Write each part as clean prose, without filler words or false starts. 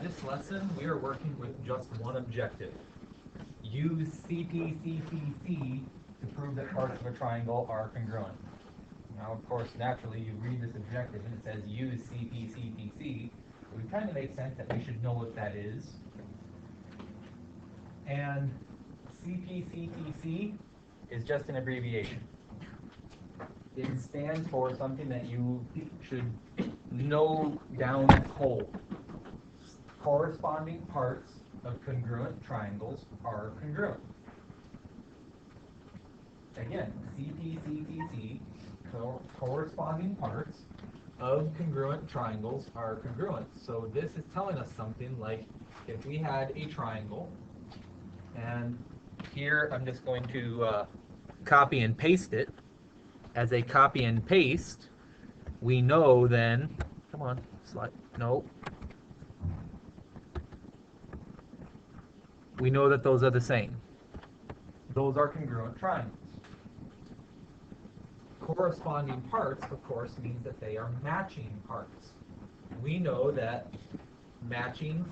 this lesson, we are working with just one objective. Use Cpctc to prove that parts of a triangle are congruent. Now, of course, naturally, you read this objective and it says use Cpctc. It would kind of make sense that we should know what that is. And Cpctc is just an abbreviation. It stands for something that you should know down cold. Corresponding parts of congruent triangles are congruent. Again, Cpctc, corresponding parts of congruent triangles are congruent. So this is telling us something like if we had a triangle, and here I'm just going to copy and paste it. As a copy and paste, we know then, come on, slide, no. We know that those are the same. Those are congruent triangles. Corresponding parts, of course, means that they are matching parts. We know that matching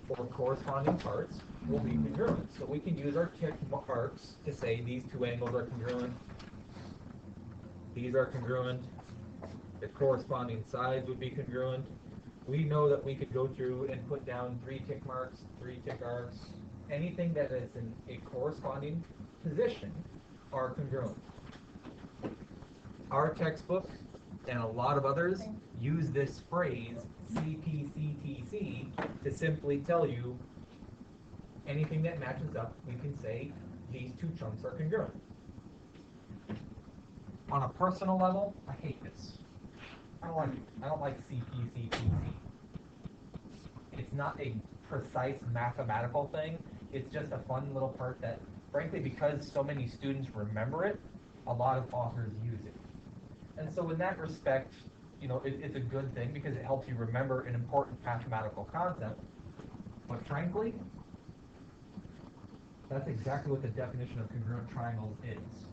for corresponding parts will be congruent. So we can use our tick marks to say these two angles are congruent. These are congruent. The corresponding sides would be congruent. We know that we could go through and put down 3 tick marks, 3 tick arcs. Anything that is in a corresponding position are congruent. Our textbook and a lot of others use this phrase Cpctc to simply tell you anything that matches up, we can say these two chunks are congruent. On a personal level, I hate this. I don't like Cpctc. It's not a precise mathematical thing. It's just a fun little part that, frankly, because so many students remember it, a lot of authors use it. And so in that respect, you know, it's a good thing because it helps you remember an important mathematical concept. But frankly, that's exactly what the definition of congruent triangles is.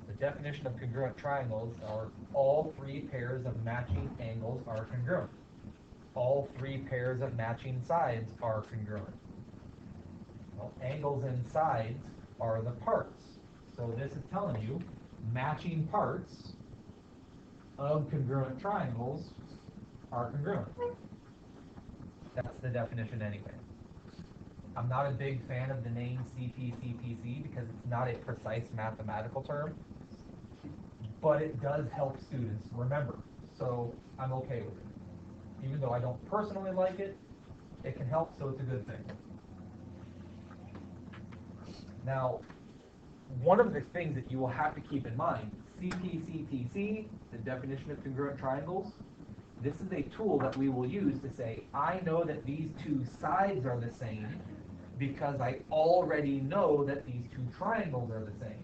The definition of congruent triangles are all 3 pairs of matching angles are congruent. All 3 pairs of matching sides are congruent. Well, angles and sides are the parts. So this is telling you matching parts of congruent triangles are congruent. That's the definition anyway. I'm not a big fan of the name Cpctc because it's not a precise mathematical term, but it does help students remember, so I'm okay with it. Even though I don't personally like it, it can help, so it's a good thing. Now, one of the things that you will have to keep in mind, Cpctc, the definition of congruent triangles, this is a tool that we will use to say, I know that these 2 sides are the same because I already know that these 2 triangles are the same.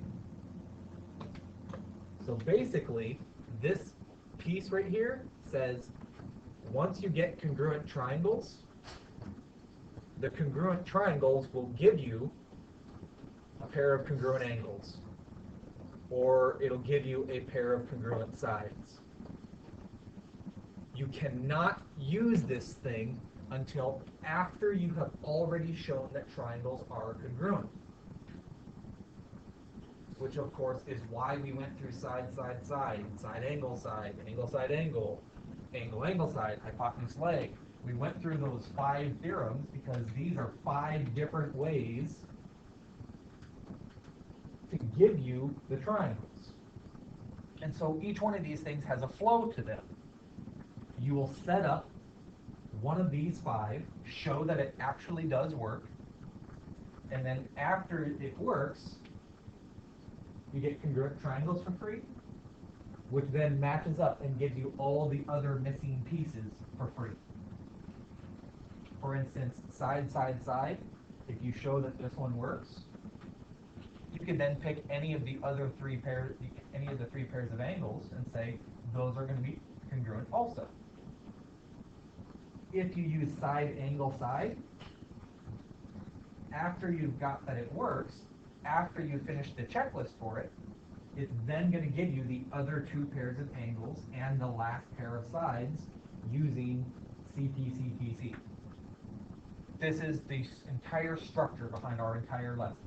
So basically, this piece right here says, once you get congruent triangles, the congruent triangles will give you a pair of congruent angles, or it'll give you a pair of congruent sides. You cannot use this thing until after you have already shown that triangles are congruent. Which of course is why we went through side, side, side, side, angle, side, angle, angle, side, hypotenuse, leg. We went through those 5 theorems because these are 5 different ways to give you the triangles. And so each one of these things has a flow to them. You will set up one of these 5, show that it actually does work, and then after it works, you get congruent triangles for free, which then matches up and gives you all the other missing pieces for free. For instance, side, side, side, if you show that this one works, you can then pick any of the other 3 pairs, any of the 3 pairs of angles and say, those are going to be congruent also. If you use side, angle, side, after you've got that it works, after you finish the checklist for it, it's then going to give you the other 2 pairs of angles and the last pair of sides using Cpctc. This is the entire structure behind our entire lesson.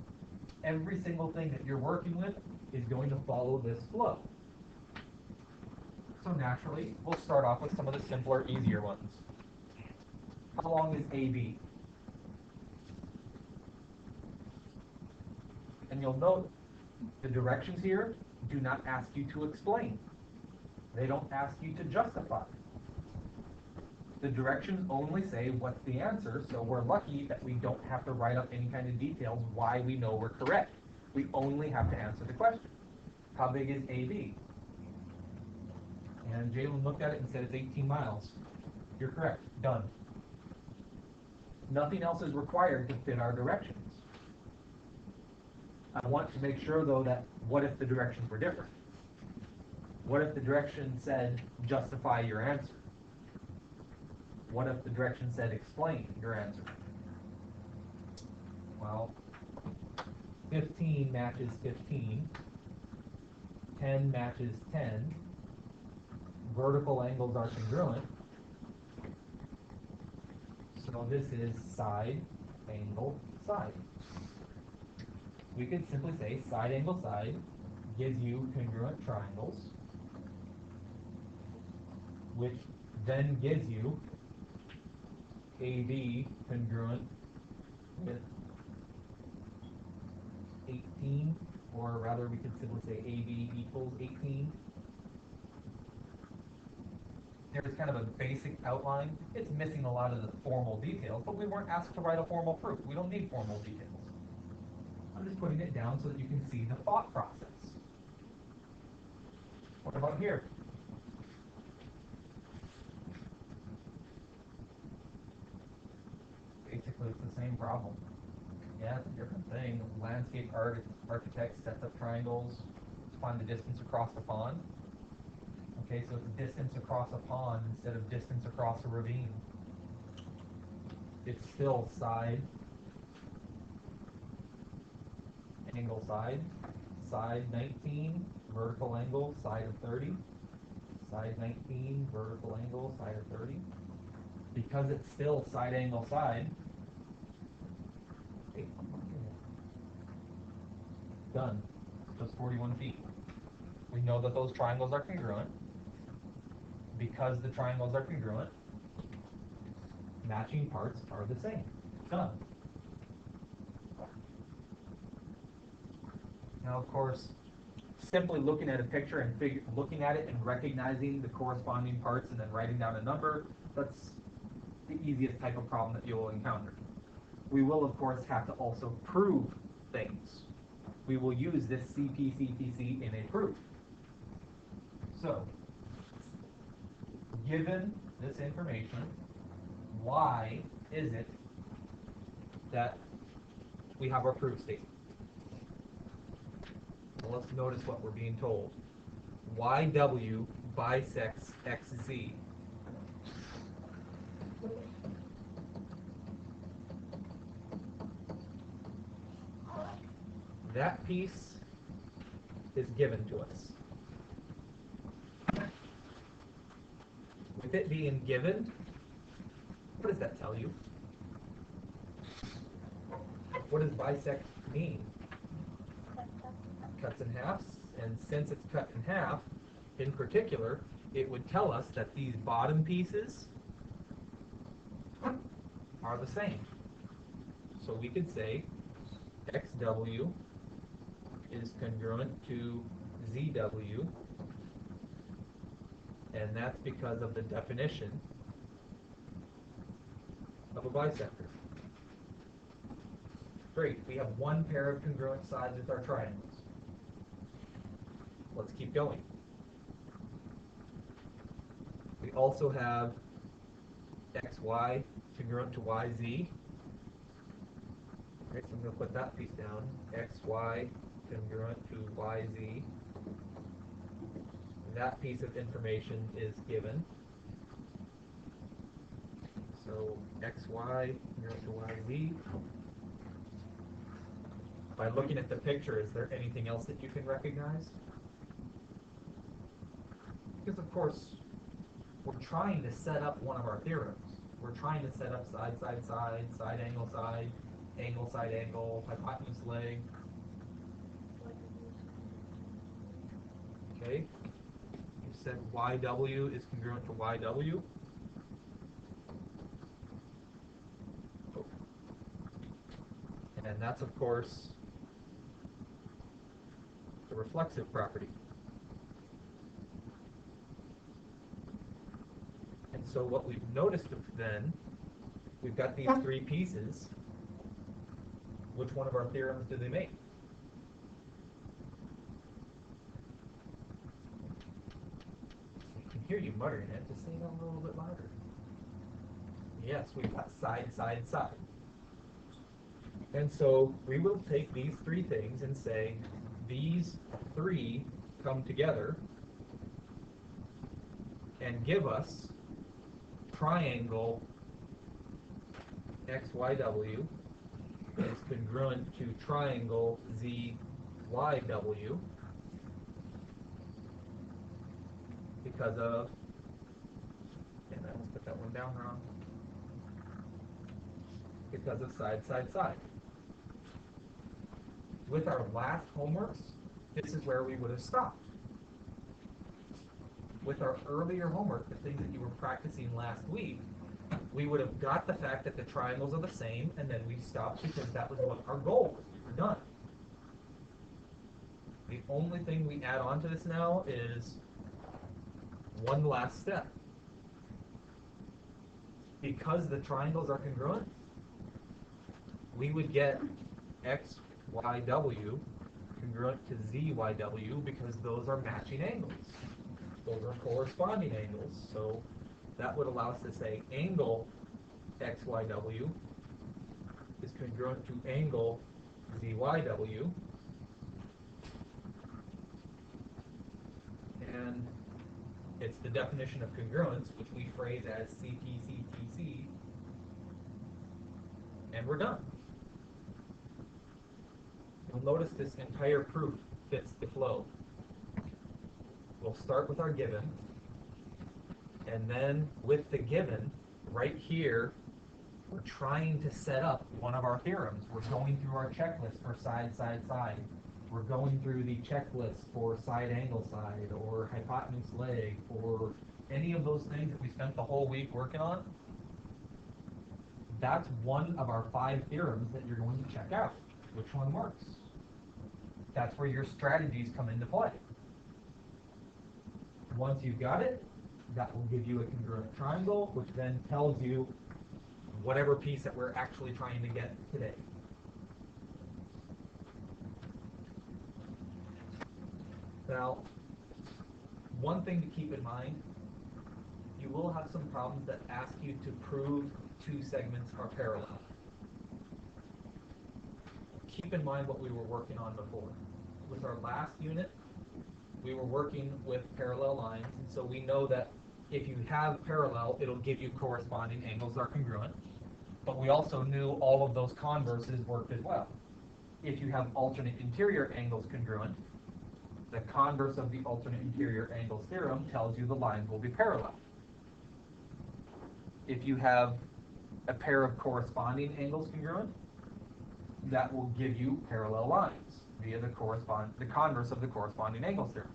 Every single thing that you're working with is going to follow this flow. So naturally, we'll start off with some of the simpler, easier ones. How long is AB? And you'll note the directions here do not ask you to explain. They don't ask you to justify. The directions only say what's the answer, so we're lucky that we don't have to write up any kind of details why we know we're correct. We only have to answer the question. How big is AB? And Jalen looked at it and said it's 18 miles. You're correct. Done. Nothing else is required to fit our directions. I want to make sure, though, that what if the directions were different? What if the direction said justify your answer? What if the direction said explain your answer? Well, 15 matches 15. 10 matches 10. Vertical angles are congruent. So this is side, angle, side. We could simply say side, angle, side gives you congruent triangles, which then gives you AB congruent with 18, or rather we could simply say AB equals 18. There's kind of a basic outline. It's missing a lot of the formal details, but we weren't asked to write a formal proof. We don't need formal details. I'm just putting it down so that you can see the thought process. What about here? Basically, it's the same problem. Yeah, it's a different thing. Landscape architect sets up triangles to find the distance across the pond. Okay, so it's distance across a pond instead of distance across a ravine. It's still side, angle side, side 19, vertical angle, side of 30, side 19, vertical angle, side of 30. Because it's still side, angle, side, done. Just 41 feet. We know that those triangles are congruent. Because the triangles are congruent, matching parts are the same. Done. Now, of course, simply looking at a picture and looking at it and recognizing the corresponding parts and then writing down a number, that's the easiest type of problem that you'll encounter. We will, of course, have to also prove things. We will use this Cpctc in a proof. So, given this information, why is it that we have our proof statement? Well, let's notice what we're being told. YW bisects XZ. That piece is given to us. With it being given, what does that tell you? What does bisect mean? Cuts in half, and since it's cut in half, in particular, it would tell us that these bottom pieces are the same. So we could say XW is congruent to ZW, and that's because of the definition of a bisector. Great, we have one pair of congruent sides with our triangles. Let's keep going. We also have XY congruent to YZ. Right, so I'm going to put that piece down. XY congruent to YZ. That piece of information is given. So XY congruent to YZ. By looking at the picture, is there anything else that you can recognize? Because of course, we're trying to set up one of our theorems. We're trying to set up side, side, side, side, angle, side, angle, hypotenuse, leg. Okay, you said YW is congruent to YW. And that's, of course, the reflexive property. And so what we've noticed then, we've got these three pieces. Which one of our theorems do they make? I can hear you muttering it. Just say it a little bit louder. Yes, we've got side, side, side. And so we will take these three things and say, these three come together and give us triangle XYW is congruent to triangle ZYW because of, and I almost put that one down wrong, because of side, side, side. With our last homeworks, this is where we would have stopped. With our earlier homework, the things that you were practicing last week, we would have got the fact that the triangles are the same, and then we stopped because that was what our goal was. We were done. The only thing we add on to this now is one last step. Because the triangles are congruent, we would get XYW congruent to ZYW because those are matching angles. Those are corresponding angles. So that would allow us to say angle XYW is congruent to angle ZYW. And it's the definition of congruence, which we phrase as Cpctc. And we're done. You'll notice this entire proof fits the flow. We'll start with our given, and then with the given, right here, we're trying to set up one of our theorems. We're going through our checklist for side, side, side. We're going through the checklist for side, angle, side, or hypotenuse, leg, or any of those things that we spent the whole week working on. That's one of our 5 theorems that you're going to check out. Which one works? That's where your strategies come into play. Once you've got it, that will give you a congruent triangle, which then tells you whatever piece that we're actually trying to get today. Now, one thing to keep in mind, you will have some problems that ask you to prove 2 segments are parallel. Keep in mind what we were working on before. With our last unit, we were working with parallel lines, and so we know that if you have parallel, it'll give you corresponding angles that are congruent. But we also knew all of those converses worked as well. If you have alternate interior angles congruent, the converse of the alternate interior angles theorem tells you the lines will be parallel. If you have a pair of corresponding angles congruent, that will give you parallel lines via the converse of the corresponding angles theorem.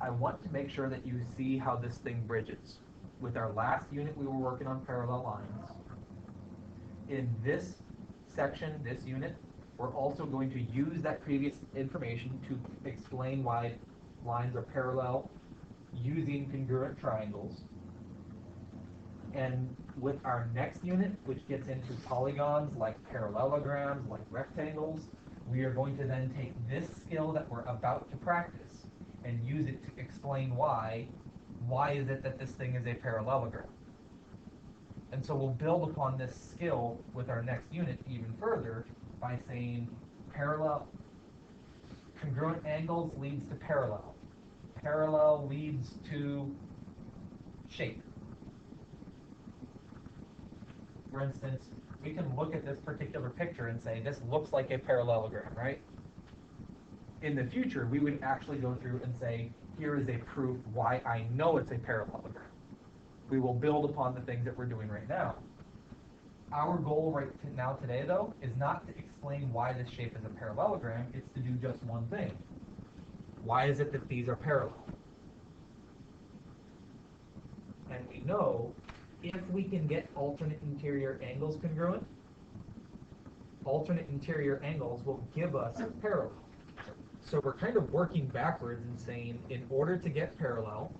I want to make sure that you see how this thing bridges. With our last unit, we were working on parallel lines. In this section, this unit, we're also going to use that previous information to explain why lines are parallel using congruent triangles. And with our next unit, which gets into polygons like parallelograms, like rectangles, we are going to then take this skill that we're about to practice and use it to explain why is it that this thing is a parallelogram. And so we'll build upon this skill with our next unit even further by saying congruent angles leads to parallel. Parallel leads to shape. For instance, we can look at this particular picture and say, this looks like a parallelogram, right? In the future, we would actually go through and say, here is a proof why I know it's a parallelogram. We will build upon the things that we're doing right now. Our goal now today, though, is not to explain why this shape is a parallelogram. It's to do just one thing. Why is it that these are parallel? And we know if we can get alternate interior angles congruent, alternate interior angles will give us parallel. So we're kind of working backwards and saying, in order to get parallel,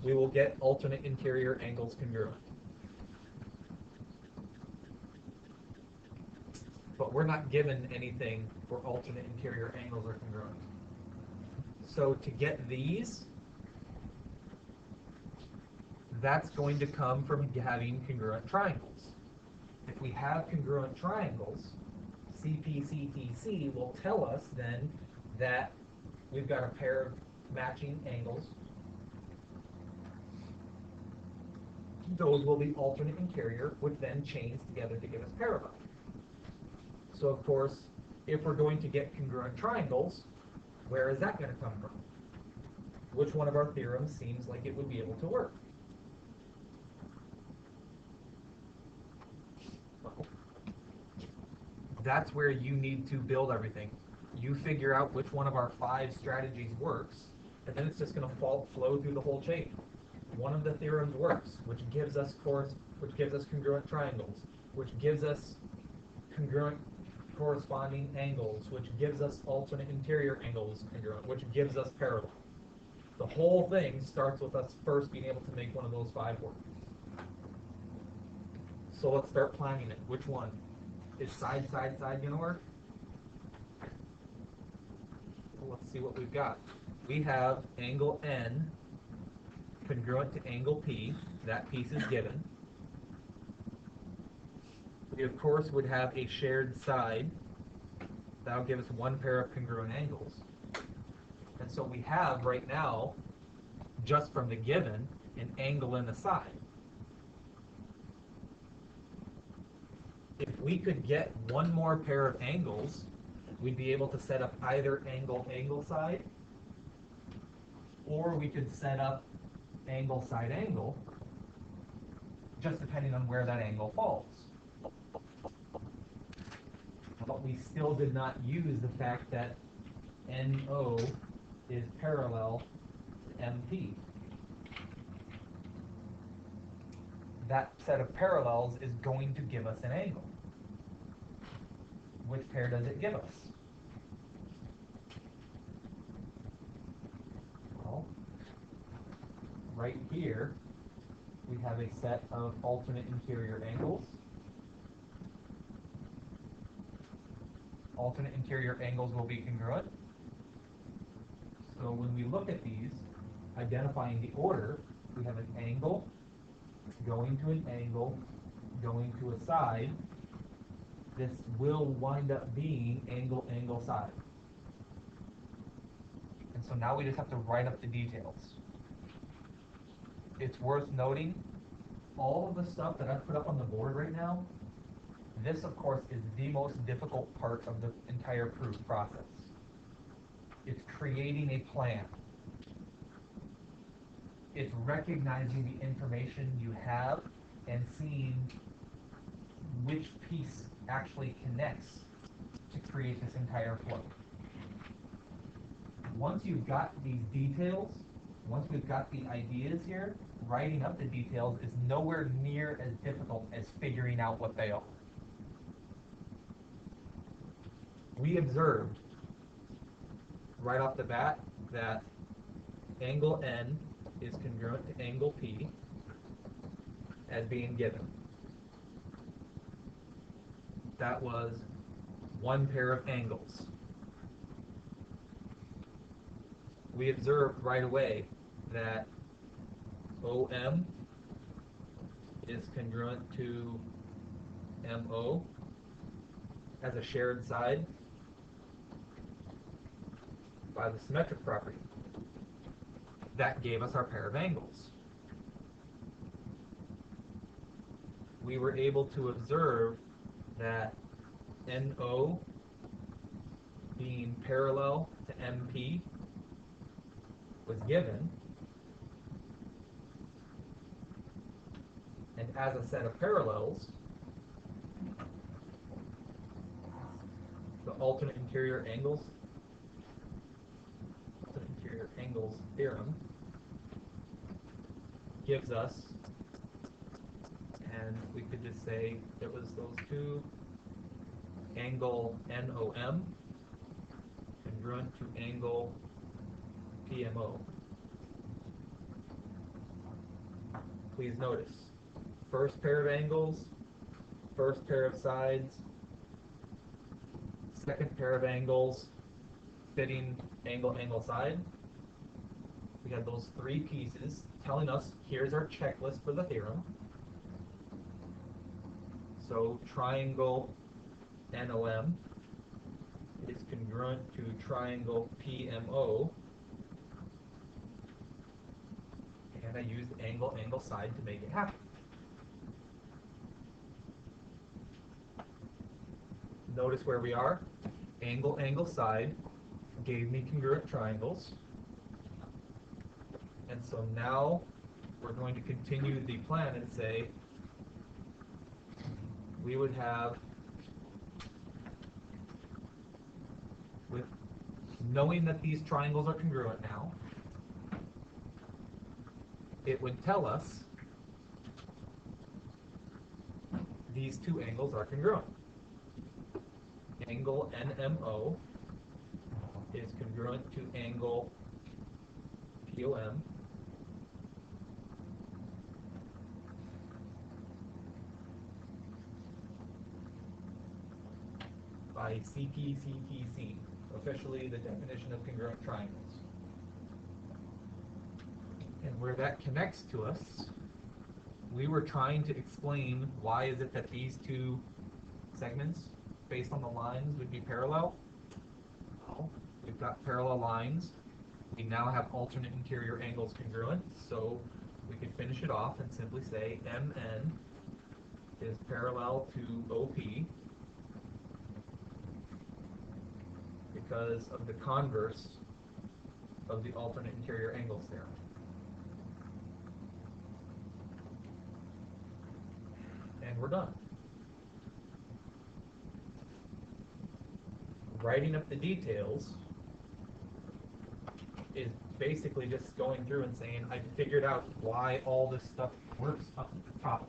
we will get alternate interior angles congruent. But we're not given anything for alternate interior angles are congruent. So to get these, that's going to come from having congruent triangles. If we have congruent triangles, Cpctc will tell us then that we've got a pair of matching angles. Those will be alternate interior, which then chains together to give us parallel. So of course, if we're going to get congruent triangles, where is that going to come from? Which one of our theorems seems like it would be able to work? That's where you need to build everything. You figure out which one of our 5 strategies works, and then it's just going to flow through the whole chain. One of the theorems works, which gives us congruent triangles, which gives us congruent corresponding angles, which gives us alternate interior angles congruent, which gives us parallel. The whole thing starts with us first being able to make one of those 5 work. So let's start planning it. Which one? Is side, side, side going to work? Well, let's see what we've got. We have angle N congruent to angle P. That piece is given. We, of course, would have a shared side. That'll give us one pair of congruent angles. And so we have, right now, just from the given, an angle in the side. If we could get one more pair of angles, we'd be able to set up either angle side, or we could set up angle side angle, just depending on where that angle falls. But we still did not use the fact that NO is parallel to MP. That set of parallels is going to give us an angle. Which pair does it give us? Well, right here, we have a set of alternate interior angles. Alternate interior angles will be congruent. So when we look at these, identifying the order, we have an angle, going to an angle, going to a side. This will wind up being angle, angle, side. And so now we just have to write up the details. It's worth noting, all of the stuff that I've put up on the board right now, this, of course, is the most difficult part of the entire proof process. It's creating a plan. It's recognizing the information you have and seeing which piece actually connects to create this entire flow. Once you've got these details, once we've got the ideas here, writing up the details is nowhere near as difficult as figuring out what they are. We observed right off the bat that angle N is congruent to angle P as being given. That was one pair of angles. We observed right away that OM is congruent to MO as a shared side by the symmetric property. That gave us our pair of angles. We were able to observe that NO being parallel to MP was given, and as a set of parallels, the alternate interior angles theorem gives us, and we could just say it was those two angle NOM congruent to angle PMO. Please notice, first pair of angles, first pair of sides, second pair of angles, fitting angle side. We have those three pieces telling us here's our checklist for the theorem. So triangle NOM is congruent to triangle PMO, and I used angle side to make it happen. Notice where we are. Angle side gave me congruent triangles. And so now we're going to continue the plan and say we would have, with knowing that these triangles are congruent now, it would tell us these two angles are congruent. Angle NMO is congruent to angle POM, by Cpctc, officially the definition of congruent triangles. And where that connects to us, we were trying to explain why is it that these two segments based on the lines would be parallel. Well, we've got parallel lines. We now have alternate interior angles congruent, so we could finish it off and simply say MN is parallel to OP because of the converse of the alternate interior angles theorem. And we're done. Writing up the details is basically just going through and saying, I figured out why all this stuff works up at the top.